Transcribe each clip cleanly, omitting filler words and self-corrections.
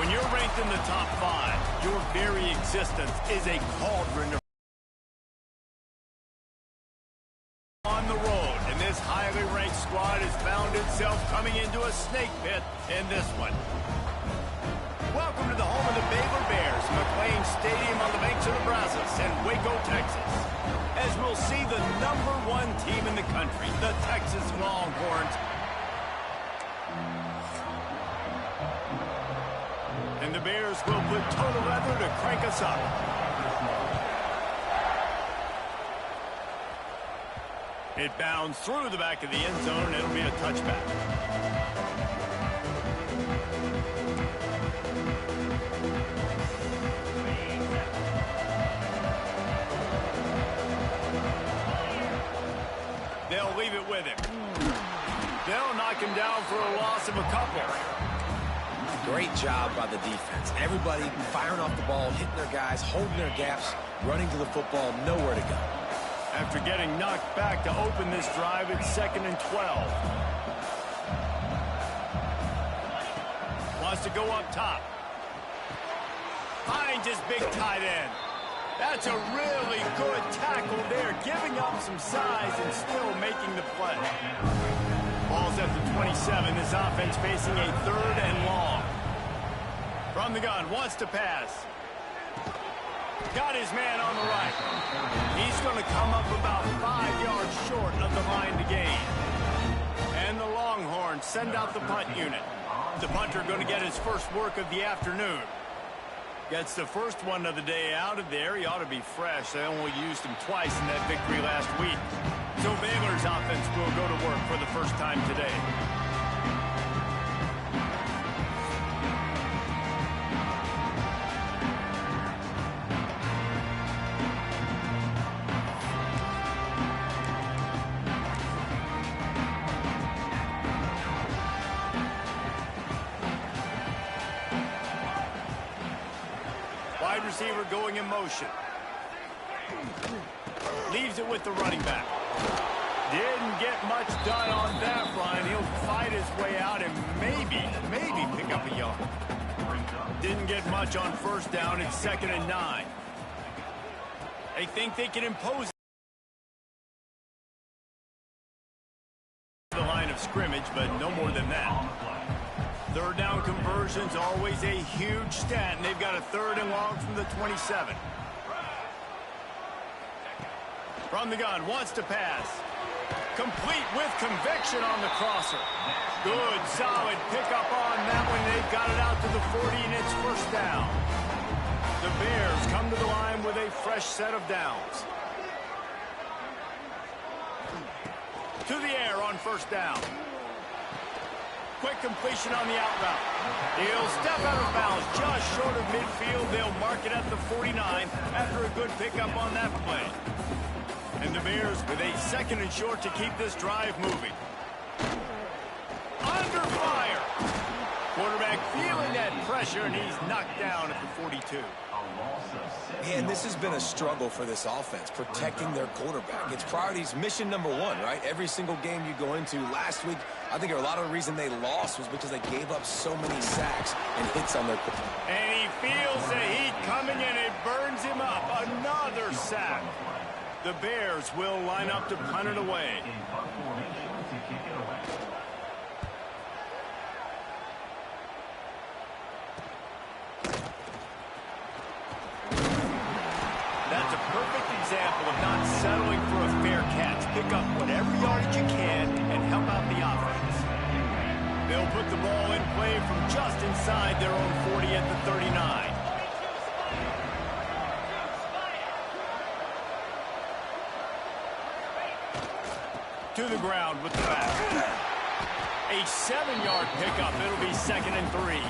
When you're ranked in the top 5, your very existence is a cauldron on the road. And this highly ranked squad has found itself coming into a snake pit in this one. Welcome to the home of the Baylor Bears, McLean Stadium on the banks of the Brazos in Waco, Texas. As we'll see the #1 team in the country, the Texas Longhorns. And the Bears will put total leather to crank us up. It bounds through the back of the end zone. It'll be a touchback. They'll leave it with him. They'll knock him down for a loss of a couple. Great job by the defense. Everybody firing off the ball, hitting their guys, holding their gaps, running to the football, nowhere to go. After getting knocked back to open this drive, it's 2nd and 12. Wants to go up top. Finds his big tight end. That's a really good tackle there, giving up some size and still making the play. Ball's at the 27. This offense facing a 3rd and long. From the gun, wants to pass. Got his man on the right. He's going to come up about 5 yards short of the line to gain. And the Longhorns send out the punt unit. The punter going to get his first work of the afternoon. Gets the first one of the day out of there. He ought to be fresh. They only used him twice in that victory last week. So Baylor's offense will go to work for the first time today. Wide receiver going in motion. Leaves it with the running back. Didn't get much done on that run. He'll fight his way out and maybe pick up a yard. Didn't get much on first down. It's 2nd and 9. They think they can impose the line of scrimmage, but no more than that. 3rd down conversion's always a huge stat, and they've got a 3rd and long from the 27. From the gun, wants to pass. Complete with conviction on the crosser. Good, solid pickup on that one. They've got it out to the 40, and it's 1st down. The Bears come to the line with a fresh set of downs. To the air on 1st down. Quick completion on the out route. He'll step out of bounds just short of midfield. They'll mark it at the 49 after a good pickup on that play. And the Bears with a 2nd and short to keep this drive moving. Under fire. Quarterback feeling that pressure, and he's knocked down at the 42. Man, this has been a struggle for this offense, protecting their quarterback. It's priorities, mission #1, right? Every single game you go into. Last week, I think a lot of the reason they lost was because they gave up so many sacks and hits on their quarterback. And he feels the heat coming, and it burns him up. Another sack. The Bears will line up to punt it away. That's a perfect example of not settling for a fair catch. Pick up whatever yardage you can and help out the offense. They'll put the ball in play from just inside their own 40 at the 39. To the ground with the back. A 7-yard pickup. It'll be 2nd and 3.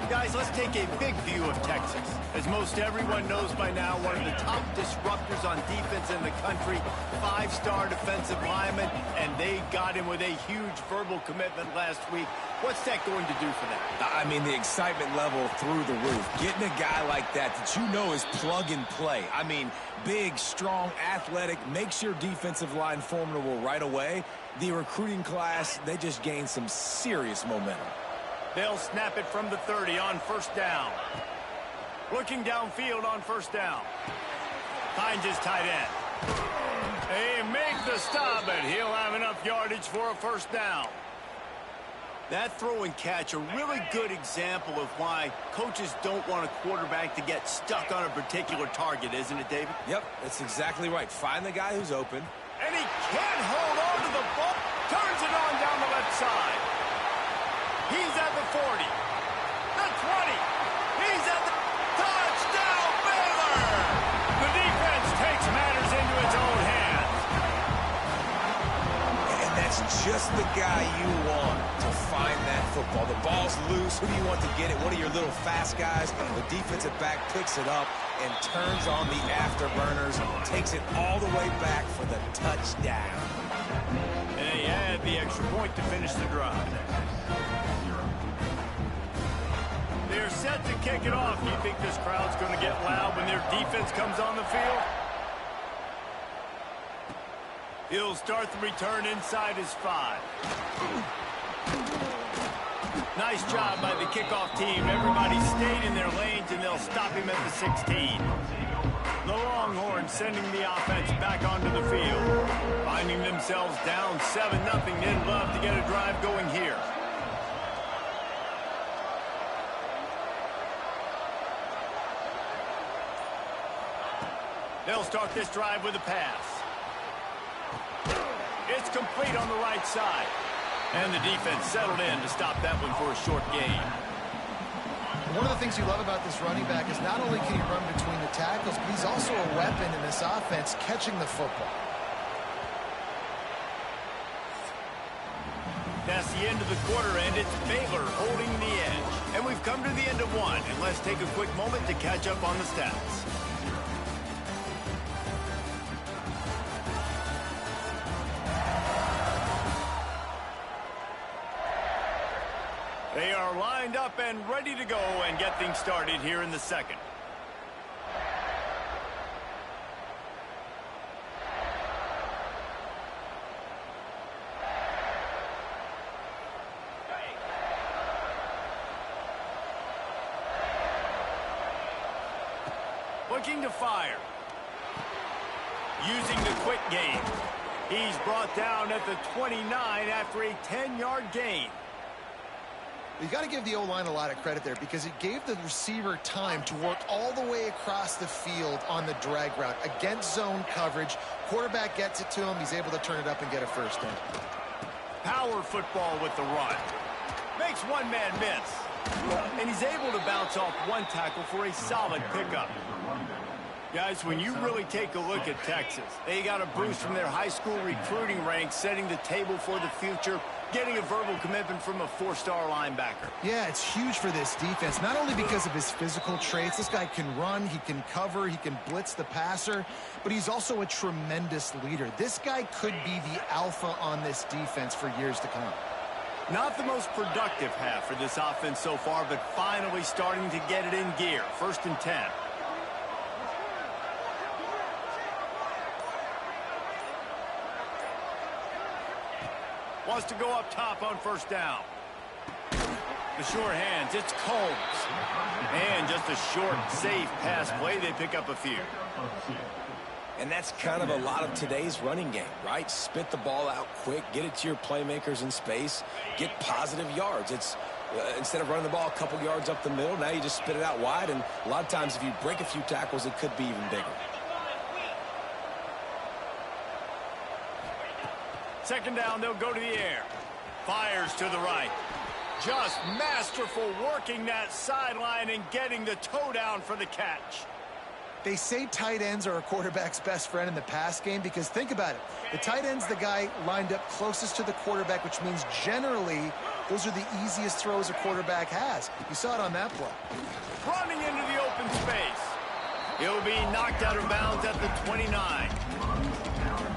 Guys, let's take a big view of Texas. As most everyone knows by now, one of the top disruptors on defense in the country, 5-star defensive lineman, and they got him with a huge verbal commitment last week. What's that going to do for them? I mean, the excitement level through the roof. Getting a guy like that you know is plug and play. I mean, big, strong, athletic, makes your defensive line formidable right away. The recruiting class, they just gained some serious momentum. They'll snap it from the 30 on first down. Looking downfield on first down. Finds his tight end. They make the stop, but he'll have enough yardage for a first down. That throw and catch, a really good example of why coaches don't want a quarterback to get stuck on a particular target, isn't it, David? Yep, that's exactly right. Find the guy who's open. And he can't hold on to the ball. Turns it on down the left side. He's at the 40. The 20. He's at the touchdown, Baylor! The defense takes matters into its own hands. And that's just the guy you want to find that football. The ball's loose. Who do you want to get it? One of your little fast guys. The defensive back picks it up and turns on the afterburners. Takes it all the way back for the touchdown. And they add the extra point to finish the drive. They're set to kick it off. Do you think this crowd's going to get loud when their defense comes on the field? He'll start the return inside his 5. Nice job by the kickoff team. Everybody stayed in their lanes, and they'll stop him at the 16. The Longhorns sending the offense back onto the field. Finding themselves down 7-0. They'd love to get a drive going here. They'll start this drive with a pass. It's complete on the right side. And the defense settled in to stop that one for a short gain. One of the things you love about this running back is not only can he run between the tackles, but he's also a weapon in this offense catching the football. That's the end of the quarter, and it's Baylor holding the edge. And we've come to the end of one, and let's take a quick moment to catch up on the stats. They are lined up and ready to go and get things started here in the second. Looking to fire. Using the quick game. He's brought down at the 29 after a 10-yard gain. You got to give the O-line a lot of credit there because it gave the receiver time to work all the way across the field on the drag route against zone coverage. Quarterback gets it to him. He's able to turn it up and get a first down. Power football with the run. Makes one man miss. And he's able to bounce off one tackle for a solid pickup. Guys, when you really take a look at Texas, they got a boost from their high school recruiting ranks, setting the table for the future, getting a verbal commitment from a 4-star linebacker. Yeah, it's huge for this defense, not only because of his physical traits. This guy can run, he can cover, he can blitz the passer, but he's also a tremendous leader. This guy could be the alpha on this defense for years to come. Not the most productive half for this offense so far, but finally starting to get it in gear. 1st and 10. Wants to go up top on first down. The short hands, it's Combs. And just a short, safe pass play. They pick up a few. And that's kind of a lot of today's running game, right? Spit the ball out quick, get it to your playmakers in space, get positive yards. It's instead of running the ball a couple yards up the middle, now you just spit it out wide, and a lot of times if you break a few tackles, it could be even bigger. Second down, they'll go to the air. Fires to the right. Just masterful working that sideline and getting the toe down for the catch. They say tight ends are a quarterback's best friend in the pass game because think about it. The tight end's the guy lined up closest to the quarterback, which means generally those are the easiest throws a quarterback has. You saw it on that play. Running into the open space. He'll be knocked out of bounds at the 29.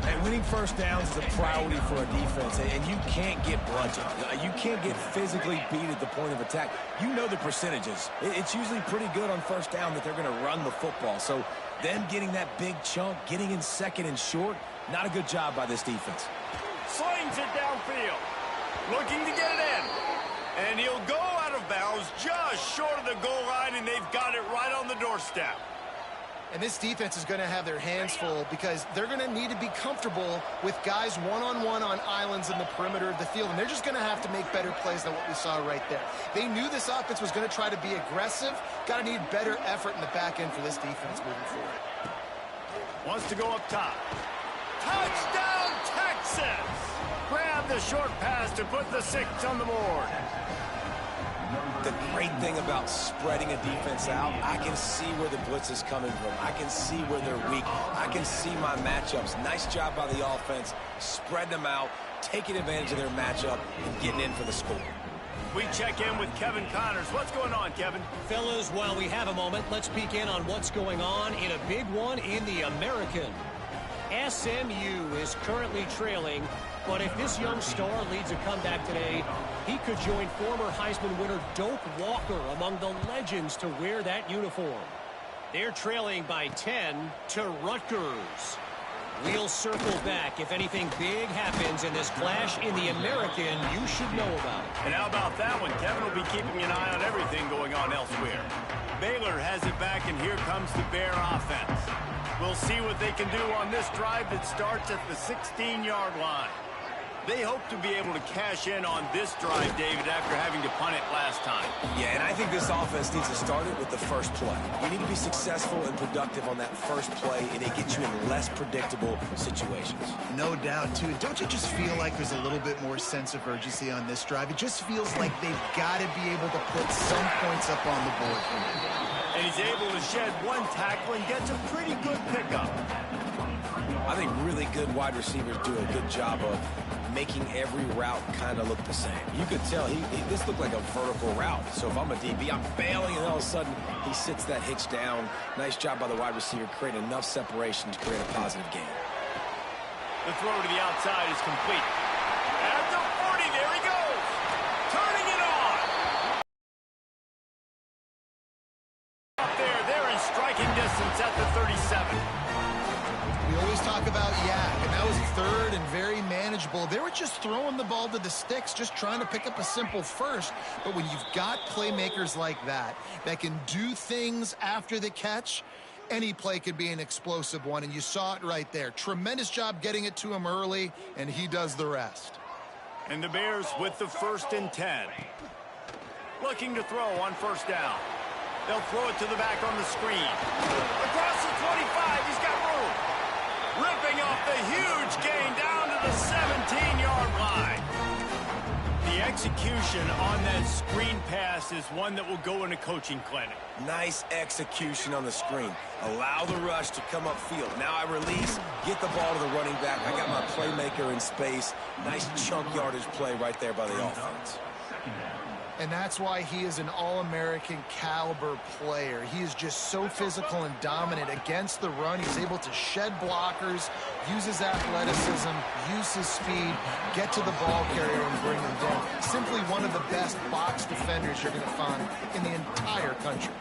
And winning first downs is a priority for a defense, and you can't get bludgeoned. You can't get physically beat at the point of attack. You know the percentages. It's usually pretty good on first down that they're going to run the football. So them getting that big chunk, getting in second and short, not a good job by this defense. Slings it downfield. Looking to get it in. And he'll go out of bounds, just short of the goal line, and they've got it right on the doorstep. And this defense is going to have their hands full because they're going to need to be comfortable with guys one-on-one on islands in the perimeter of the field. And they're just going to have to make better plays than what we saw right there. They knew this offense was going to try to be aggressive. Got to need better effort in the back end for this defense moving forward. Wants to go up top. Touchdown, Texas! Grab the short pass to put the 6 on the board. The great thing about spreading a defense out, I can see where the blitz is coming from. I can see where they're weak. I can see my matchups. Nice job by the offense, spreading them out, taking advantage of their matchup, and getting in for the score. We check in with Kevin Connors. What's going on, Kevin? Fellas, while we have a moment, let's peek in on what's going on in a big one in the American. SMU is currently trailing, but if this young star leads a comeback today, he could join former Heisman winner Doak Walker among the legends to wear that uniform. They're trailing by 10 to Rutgers. We'll circle back. If anything big happens in this clash in the American, you should know about it. And how about that one? Kevin will be keeping an eye on everything going on elsewhere. Baylor has it back, and here comes the Bear offense. We'll see what they can do on this drive that starts at the 16-yard line. They hope to be able to cash in on this drive, David, after having to punt it last time. Yeah, and I think this offense needs to start it with the first play. You need to be successful and productive on that first play, and it gets you in less predictable situations. No doubt, too. Don't you just feel like there's a little bit more sense of urgency on this drive? It just feels like they've got to be able to put some points up on the board. And he's able to shed one tackle and gets a pretty good pickup. I think really good wide receivers do a good job of making every route kind of look the same. You could tell this looked like a vertical route. So if I'm a DB, I'm bailing, and all of a sudden he sits that hitch down. Nice job by the wide receiver, creating enough separation to create a positive gain. The throw to the outside is complete. At the 40, there he goes. Turning it on. Up there, they're in striking distance at the 37. We always talk about yak, and that was third and very manageable. They were just throwing the ball to the sticks, just trying to pick up a simple first. But when you've got playmakers like that can do things after the catch, any play could be an explosive one, and you saw it right there. Tremendous job getting it to him early, and he does the rest. And the Bears with the 1st and 10. Looking to throw on first down. They'll throw it to the back on the screen. Across the 25, he's got room. Ripping off the huge gain down to the 17-yard line. The execution on that screen pass is one that will go in a coaching clinic. Nice execution on the screen. Allow the rush to come upfield. Now I release, get the ball to the running back. I got my playmaker in space. Nice chunk yardage play right there by the offense. And that's why he is an All-American caliber player. He is just so physical and dominant against the run. He's able to shed blockers, use his athleticism, use his speed, get to the ball carrier and bring him down. Simply one of the best box defenders you're going to find in the entire country.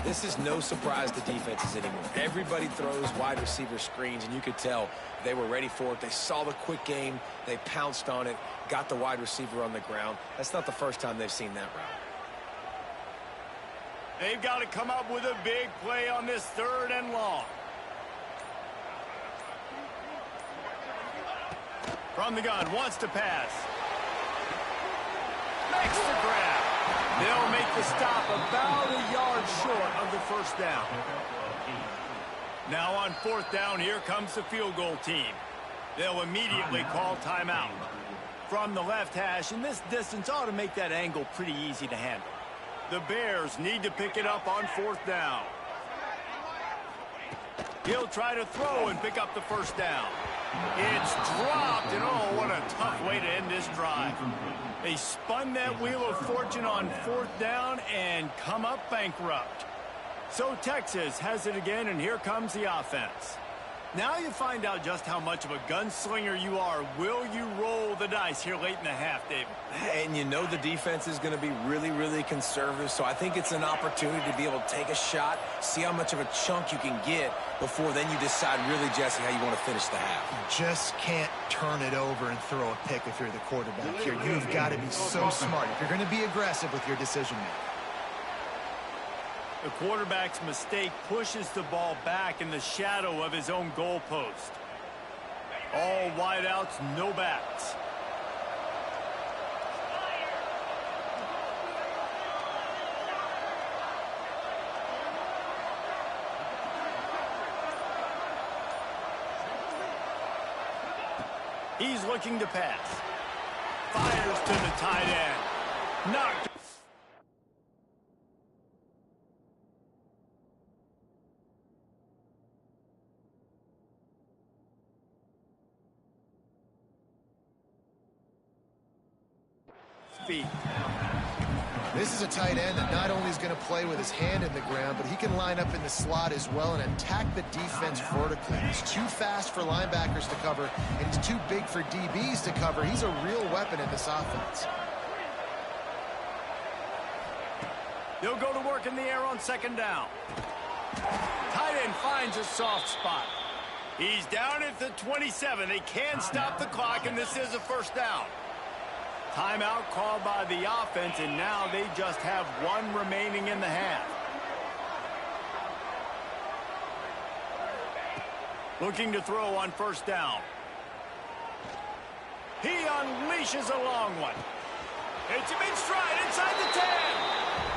This is no surprise to defenses anymore. Everybody throws wide receiver screens, and you could tell they were ready for it. They saw the quick game. They pounced on it, got the wide receiver on the ground. That's not the first time they've seen that route. They've got to come up with a big play on this 3rd and long. From the gun, wants to pass. Makes the grab. They'll make the stop about a yard short of the first down. Now on 4th down, here comes the field goal team. They'll immediately call timeout. From the left hash, and this distance ought to make that angle pretty easy to handle. The Bears need to pick it up on 4th down. He'll try to throw and pick up the first down. It's dropped, and oh, what a tough way to end this drive. They spun that wheel of fortune on 4th down and come up bankrupt. So Texas has it again, and here comes the offense. Now you find out just how much of a gunslinger you are. Will you roll the dice here late in the half, David? And you know the defense is going to be really, really conservative, so I think it's an opportunity to be able to take a shot, see how much of a chunk you can get before then you decide really, Jesse, how you want to finish the half. You just can't turn it over and throw a pick if you're the quarterback here. You've got to be so smart if you're going to be aggressive with your decision-making. The quarterback's mistake pushes the ball back in the shadow of his own goalpost. All wideouts, no backs. He's looking to pass. Fires to the tight end. Knocked. Feet. This is a tight end that not only is going to play with his hand in the ground, but he can line up in the slot as well and attack the defense vertically. He's too fast for linebackers to cover, and he's too big for DBs to cover. He's a real weapon in this offense. They'll go to work in the air on second down. Tight end finds a soft spot. He's down at the 27. They can stop the clock, and this is a first down. Timeout called by the offense, and now they just have one remaining in the half. Looking to throw on first down. He unleashes a long one. It's him in stride inside the 10.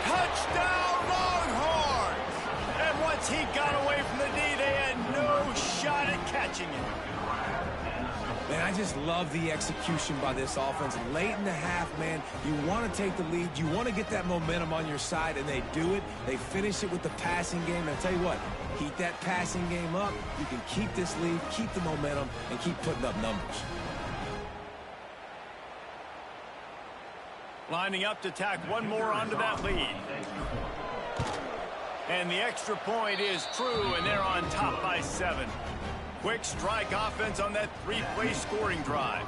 Touchdown, Longhorns! And once he got away from the D, they had no shot at catching him. Man, I just love the execution by this offense. Late in the half, man, you want to take the lead. You want to get that momentum on your side, and they do it. They finish it with the passing game. And I tell you what, heat that passing game up. You can keep this lead, keep the momentum, and keep putting up numbers. Lining up to tack one more onto that lead. And the extra point is true, and they're on top by 7. Quick strike offense on that 3-play scoring drive.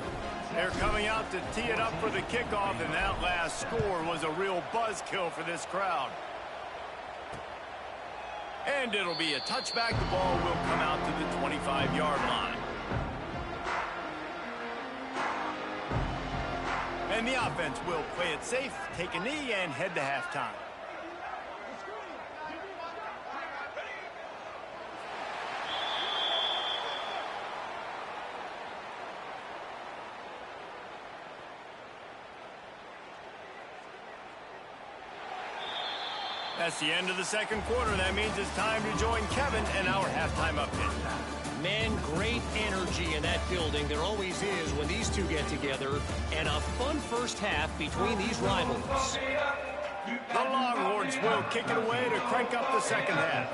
They're coming out to tee it up for the kickoff, and that last score was a real buzzkill for this crowd. And it'll be a touchback. The ball will come out to the 25-yard line. And the offense will play it safe, take a knee, and head to halftime. That's the end of the second quarter. That means it's time to join Kevin and our halftime update. Man, great energy in that building. There always is when these two get together. And a fun first half between these rivals. The Longhorns will kick it away to crank up the second half.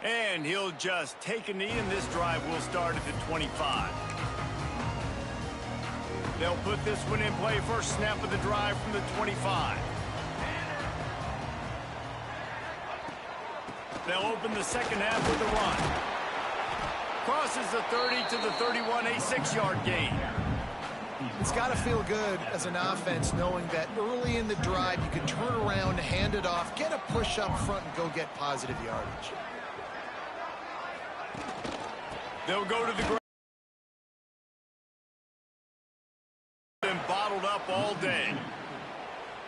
And he'll just take a knee, and this drive will start at the 25. They'll put this one in play. First snap of the drive from the 25. They'll open the second half with a run. Crosses the 30 to the 31, a 6-yard gain. It's got to feel good as an offense knowing that early in the drive you can turn around, hand it off, get a push up front, and go get positive yardage. They'll go to the ground and bottled up all day.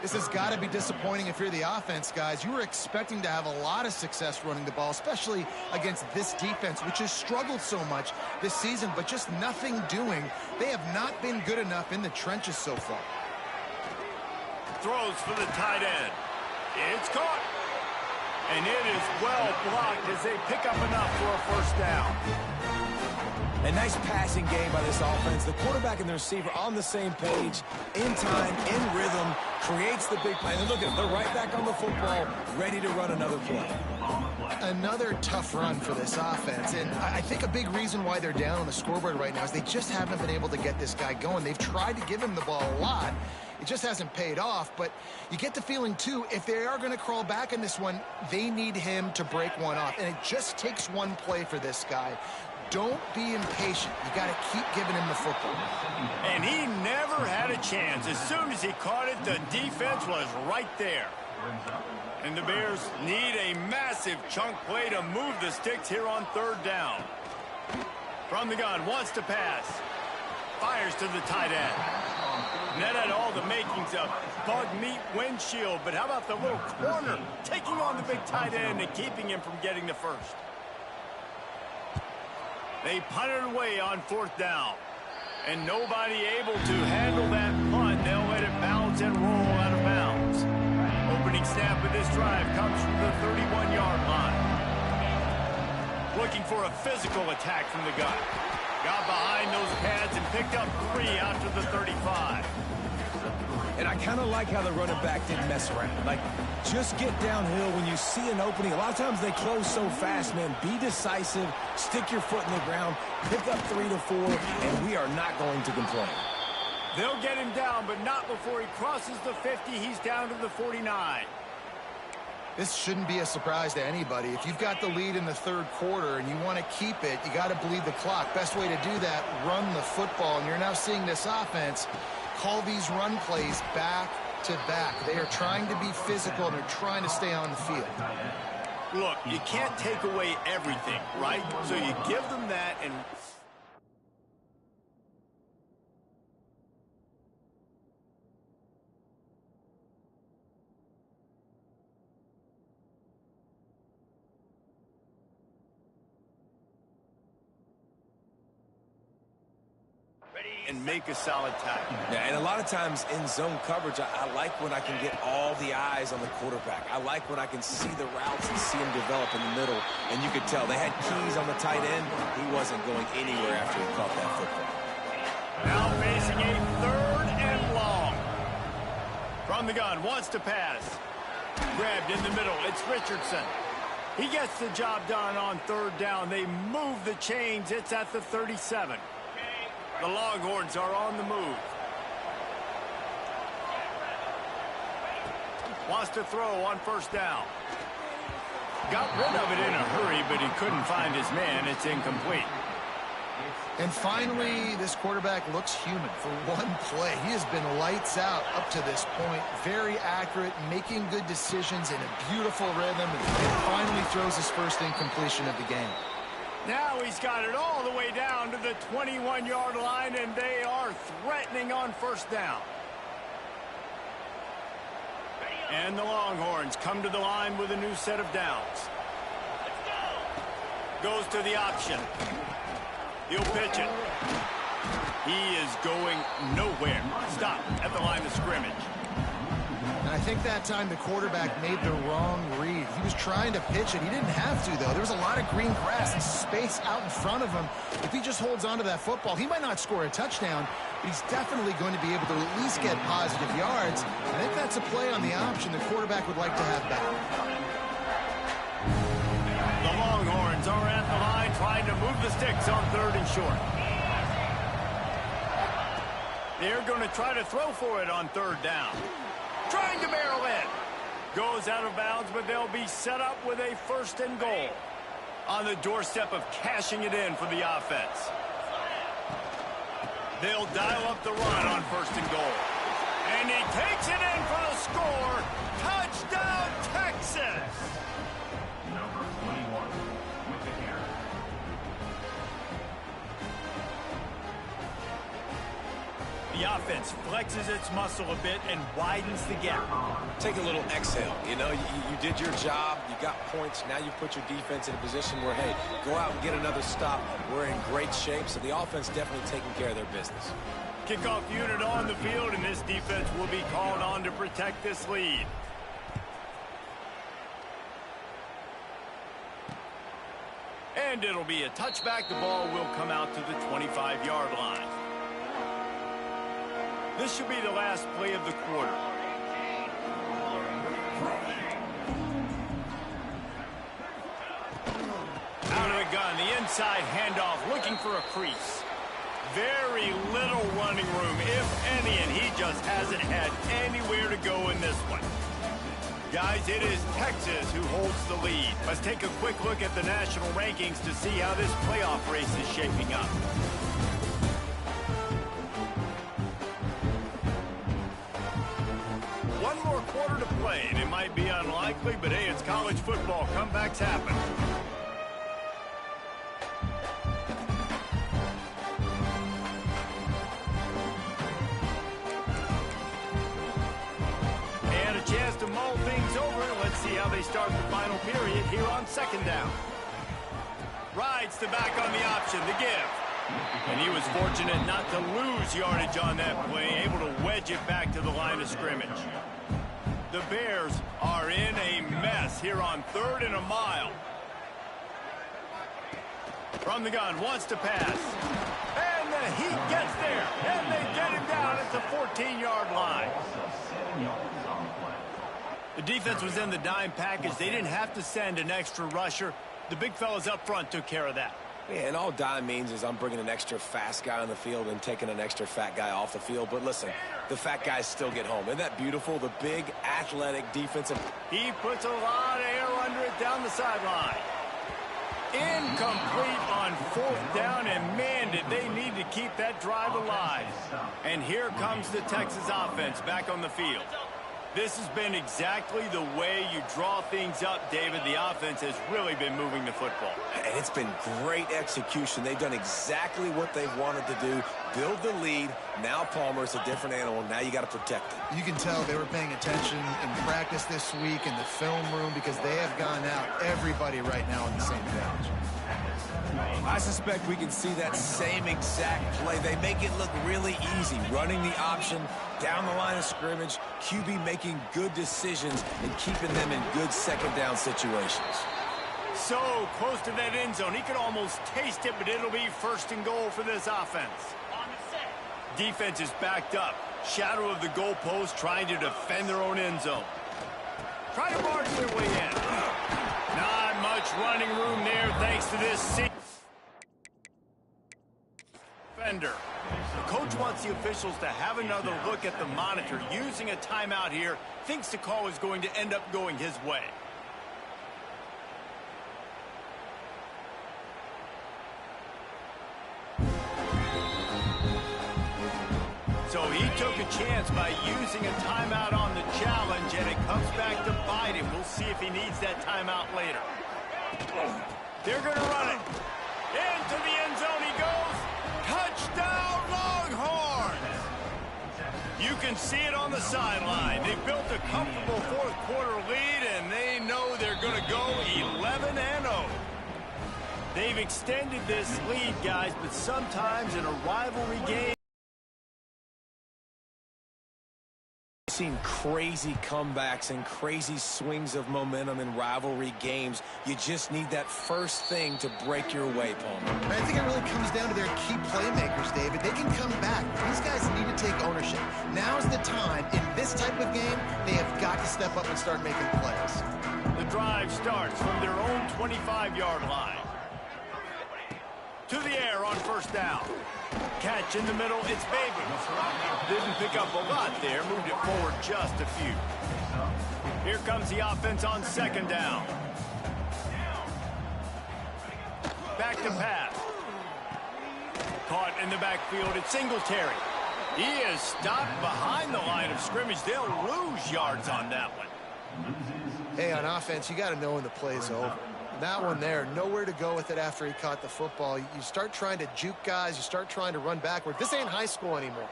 This has got to be disappointing if you're the offense, guys. You were expecting to have a lot of success running the ball, especially against this defense, which has struggled so much this season, but just nothing doing. They have not been good enough in the trenches so far. Throws for the tight end. It's caught. And it is well blocked as they pick up enough for a first down. A nice passing game by this offense. The quarterback and the receiver on the same page, in time, in rhythm, creates the big play. And look at them. They're right back on the football, ready to run another play. Another tough run for this offense. And I think a big reason why they're down on the scoreboard right now is they just haven't been able to get this guy going. They've tried to give him the ball a lot. It just hasn't paid off, but you get the feeling, too, if they are going to crawl back in this one, they need him to break one off. And it just takes one play for this guy. Don't be impatient. You got to keep giving him the football. And he never had a chance. As soon as he caught it, the defense was right there. And the Bears need a massive chunk play to move the sticks here on third down. From the gun, wants to pass. Fires to the tight end. And that had all the makings of bug meat windshield. But how about the little corner taking on the big tight end and keeping him from getting the first? They punt it away on fourth down. And nobody able to handle that punt. They'll let it bounce and roll out of bounds. Opening snap of this drive comes from the 31-yard line. Looking for a physical attack from the gun. Got behind those pads and picked up 3 after the 35. And I kind of like how the running back didn't mess around. Like, just get downhill when you see an opening. A lot of times they close so fast, man. Be decisive, stick your foot in the ground, pick up 3 to 4, and we are not going to complain. They'll get him down, but not before he crosses the 50. He's down to the 49. This shouldn't be a surprise to anybody. If you've got the lead in the third quarter and you want to keep it, you got to bleed the clock. Best way to do that, run the football. And you're now seeing this offense call these run plays back to back. They are trying to be physical, and they're trying to stay on the field. Look, you can't take away everything, right? So you give them that and... and make a solid tackle. Yeah, and a lot of times in zone coverage, I like when I can get all the eyes on the quarterback. I like when I can see the routes and see him develop in the middle. And you could tell they had keys on the tight end. He wasn't going anywhere after he caught that football. Now facing a third and long. From the gun, wants to pass. Grabbed in the middle. It's Richardson. He gets the job done on third down. They move the chains. It's at the 37. The Longhorns are on the move. Wants to throw on first down. Got rid of it in a hurry, but he couldn't find his man. It's incomplete. And finally, this quarterback looks human for one play. He has been lights out up to this point. Very accurate, making good decisions in a beautiful rhythm, and finally throws his first incompletion of the game. Now he's got it all the way down to the 21-yard line, and they are threatening on first down. And the Longhorns come to the line with a new set of downs. Goes to the option. He'll pitch it. He is going nowhere. Stop at the line of scrimmage. And I think that time the quarterback made the wrong read. He was trying to pitch it. He didn't have to, though. There was a lot of green grass and space out in front of him. If he just holds on to that football, he might not score a touchdown, but he's definitely going to be able to at least get positive yards. I think that's a play on the option the quarterback would like to have back. The Longhorns are at the line trying to move the sticks on third and short. They're going to try to throw for it on third down. Trying to barrel in. Goes out of bounds, but they'll be set up with a first and goal. On the doorstep of cashing it in for the offense. They'll dial up the run on first and goal. And he takes it in for the score. Touchdown, Texas! Number 21 with the carry. The offense flexes its muscle a bit and widens the gap. Take a little exhale. You know, you did your job. You got points. Now you put your defense in a position where, hey, go out and get another stop. We're in great shape, so the offense definitely taking care of their business. Kickoff unit on the field, and this defense will be called on to protect this lead. And it'll be a touchback. The ball will come out to the 25-yard line. This should be the last play of the quarter. Out of the gun, the inside handoff, looking for a crease. Very little running room, if any, and he just hasn't had anywhere to go in this one. Guys, it is Texas who holds the lead. Let's take a quick look at the national rankings to see how this playoff race is shaping up. One more quarter to play, and it might be unlikely, but hey, it's college football. Comebacks happen. And a chance to mull things over. Let's see how they start the final period here on second down. Rides the back on the option, the give. And he was fortunate not to lose yardage on that play, able to wedge it back to the line of scrimmage. The Bears are in a mess here on 3rd and a mile. From the gun, wants to pass. And the Heat gets there, and they get him down at the 14-yard line. The defense was in the dime package. They didn't have to send an extra rusher. The big fellas up front took care of that. Yeah, and all dime means is I'm bringing an extra fast guy on the field and taking an extra fat guy off the field. But listen, the fat guys still get home. Isn't that beautiful? The big, athletic defensive. He puts a lot of air under it down the sideline. Incomplete on 4th down, and man, did they need to keep that drive alive. And here comes the Texas offense back on the field. This has been exactly the way you draw things up, David. The offense has really been moving the football. And it's been great execution. They've done exactly what they've wanted to do. Build the lead. Now Palmer's a different animal. Now you got to protect it. You can tell they were paying attention in practice this week in the film room because they have gone out, everybody right now on the same page. I suspect we can see that same exact play. They make it look really easy, running the option down the line of scrimmage, QB making good decisions and keeping them in good second down situations. So close to that end zone. He could almost taste it, but it'll be 1st and goal for this offense. Defense is backed up. Shadow of the goalpost, trying to defend their own end zone. Try to march their way in. Not much running room there thanks to this defender. The coach wants the officials to have another look at the monitor. Using a timeout here, thinks the call is going to end up going his way. So he took a chance by using a timeout on the challenge, and it comes back to bite him. We'll see if he needs that timeout later. They're going to run it. Into the end zone he goes. Touchdown, Longhorns! You can see it on the sideline. They built a comfortable 4th quarter lead, and they know they're going to go 11-0. They've extended this lead, guys, but sometimes in a rivalry game, seen crazy comebacks and crazy swings of momentum in rivalry games. You just need that first thing to break your way, Palmer. I think it really comes down to their key playmakers, David. They can come back. These guys need to take ownership. Now's the time. In this type of game, they have got to step up and start making plays. The drive starts from their own 25-yard line. To the air on 1st down. Catch in the middle, it's Baby. Didn't pick up a lot there, moved it forward just a few. Here comes the offense on 2nd down. Back to pass. Caught in the backfield, it's Singletary. He is stopped behind the line of scrimmage. They'll lose yards on that one. Hey, on offense, you got to know when the play's over. That one there, nowhere to go with it after he caught the football. You start trying to juke guys. You start trying to run backward. This ain't high school anymore.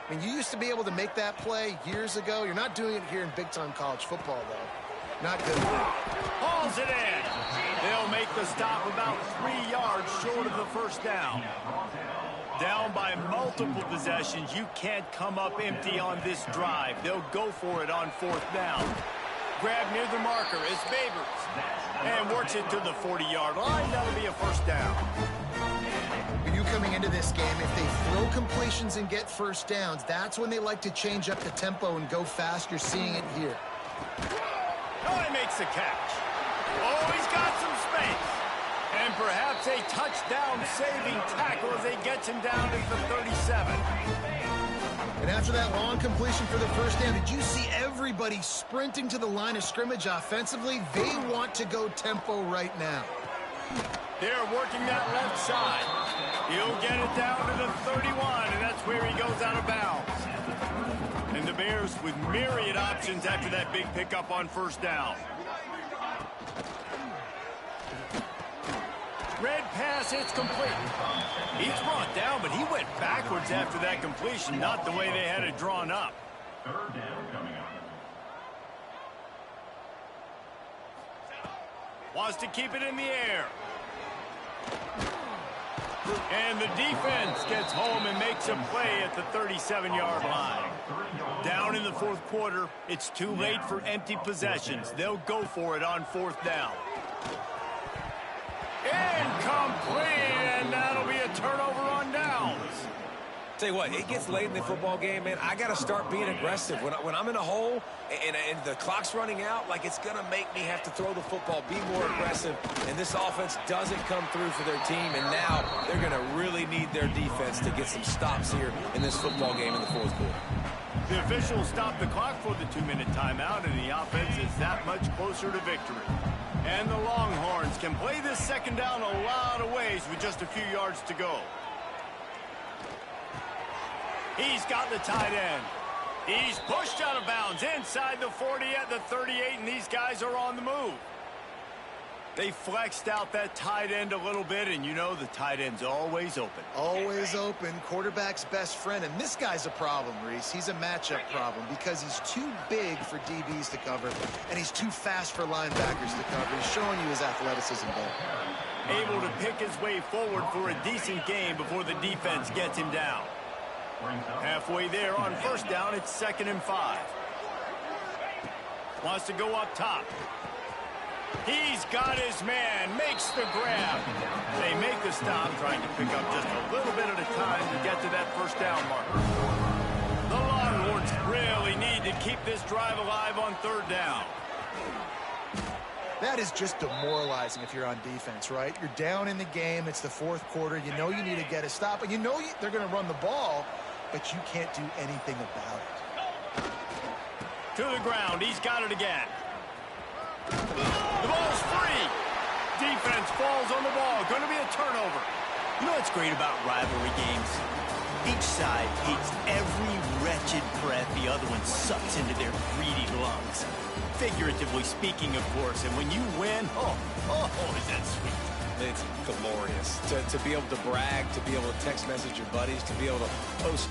I mean, you used to be able to make that play years ago. You're not doing it here in big-time college football, though. Not good. Hauls it in. They'll make the stop about 3 yards short of the first down. Down by multiple possessions, you can't come up empty on this drive. They'll go for it on 4th down. Grab near the marker is Babers. And works it to the 40-yard line. That'll be a first down. You coming into this game, if they throw completions and get first downs, that's when they like to change up the tempo and go fast. You're seeing it here. Oh, he makes the catch. Oh, he's got some space. And perhaps a touchdown-saving tackle as they get him down at the 37. And after that long completion for the first down, did you see everybody sprinting to the line of scrimmage offensively? They want to go tempo right now. They're working that left side. He'll get it down to the 31, and that's where he goes out of bounds. And the Bears with myriad options after that big pickup on first down. Red pass, it's complete. He's brought down, but he went backwards after that completion, not the way they had it drawn up. 3rd down coming up. Wants to keep it in the air. And the defense gets home and makes a play at the 37-yard line. Down in the 4th quarter, it's too late for empty possessions. They'll go for it on 4th down. Incomplete, and that'll be a turnover on downs. Tell you what, it gets late in the football game, man. I got to start being aggressive. When I'm in a hole and the clock's running out, like, it's going to make me have to throw the football, be more aggressive. And this offense doesn't come through for their team, and now they're going to really need their defense to get some stops here in this football game in the 4th quarter. The officials stop the clock for the 2-minute timeout, and the offense is that much closer to victory. And the Longhorns can play this second down a lot of ways with just a few yards to go. He's got the tight end. He's pushed out of bounds inside the 40 at the 38, and these guys are on the move. They flexed out that tight end a little bit, and you know the tight end's always open. Always open, quarterback's best friend. And this guy's a problem, Reese. He's a matchup problem because he's too big for DBs to cover, and he's too fast for linebackers to cover. He's showing you his athleticism there. Able to pick his way forward for a decent game before the defense gets him down. Halfway there on first down, it's 2nd and 5. Wants to go up top. He's got his man, makes the grab. They make the stop, trying to pick up just a little bit at a time to get to that first down marker. The Longhorns really need to keep this drive alive on 3rd down. That is just demoralizing if you're on defense, right? You're down in the game. It's the 4th quarter. You know you need to get a stop, and you know they're going to run the ball, but you can't do anything about it. To the ground. He's got it again. The ball's free. Defense falls on the ball. Going to be a turnover. You know what's great about rivalry games? Each side hates every wretched breath the other one sucks into their greedy lungs. Figuratively speaking, of course. And when you win, oh, is that sweet. It's glorious to be able to brag, to be able to text message your buddies, to be able to post